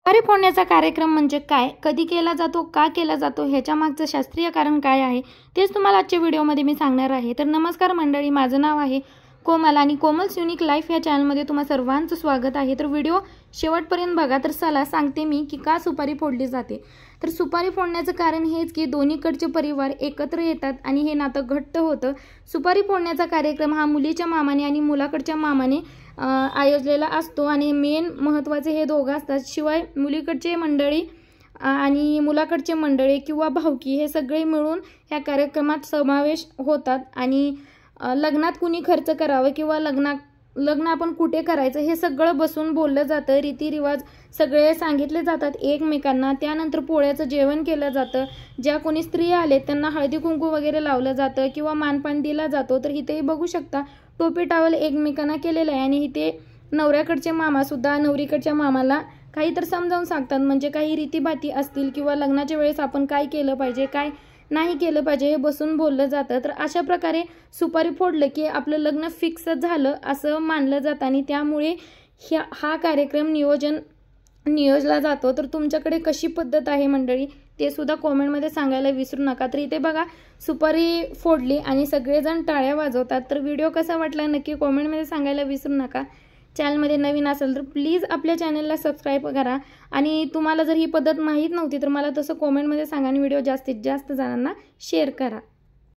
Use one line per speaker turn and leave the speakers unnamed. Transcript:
सुपारी फोडण्याचा कार्यक्रम म्हणजे काय, कधी केला जातो, का केला जातो, ह्याच्या मागचं शास्त्रीय कारण काय आहे तेच तुम्हाला आजच्या व्हिडिओमध्ये मी सांगणार आहे। तर नमस्कार मंडळी, माझं नाव आहे कोमल आणि कोमल्स युनिक लाईफ या चॅनलमध्ये तुम्हा सर्वांचं स्वागत आहे। तर व्हिडिओ शेवटपर्यंत बघा। तर चला सांगते मी की का सुपारी फोडली जाते। तर सुपारी फोडण्याचं कारण हेच की दोन्हीकडचे परिवार एकत्र येतात आणि हे नातं घट्ट होतं। सुपारी फोडण्याचा कार्यक्रम हा मुलीच्या मामाने आणि मुलाकडच्या मामाने आयोजलेला असतो आणि मेन महत्त्वाचे हे दोघं असतात। शिवाय मुलीकडचे मंडळी आणि मुलाकडचे मंडळी किंवा भावकी हे सगळे मिळून ह्या कार्यक्रमात समावेश होतात आणि लग्नात कुणी खर्च करावं किंवा लग्न आपण कुठे करायचं हे सगळं बसून बोललं जातं। रीतिरिवाज सगळे सांगितले जातात एकमेकांना। त्यानंतर पोळ्याचं जेवण केलं जातं। ज्या कोणी स्त्रिया आले त्यांना हळदी कुंकू वगैरे लावलं जातं किंवा मानपान दिला जातो। तर इथेही बघू शकता टोपी टावल एकमेकांना केलेलं आहे आणि इथे नवऱ्याकडचे मामा सुद्धा नवरीकडच्या मामाला काही तर समजावून सांगतात, म्हणजे काही रीतीभाती असतील किंवा लग्नाच्या वेळेस आपण काय केलं पाहिजे काय नाही केलं पाहिजे हे बसून बोललं जातं। तर अशा प्रकारे सुपारी फोडलं की आपलं लग्न फिक्स झालं असं मानलं जातं आणि त्यामुळे हा कार्यक्रम नियोजला जातो। तर तुमच्याकडे कशी पद्धत आहे मंडळी ते सुद्धा कमेंटमध्ये सांगायला विसरू नका। तर इथे बघा सुपारी फोडली आणि सगळेजण टाळ्या वाजवतात। तर व्हिडिओ कसा वाटला नक्की कमेंटमध्ये सांगायला विसरू नका। चॅनलमध्ये नवीन असेल तर प्लीज आपल्या चॅनलला सबस्क्राईब करा आणि तुम्हाला जर ही पद्धत माहीत नव्हती तर मला तसं कमेंटमध्ये सांगा आणि व्हिडिओ जास्तीत जास्त जणांना शेअर करा।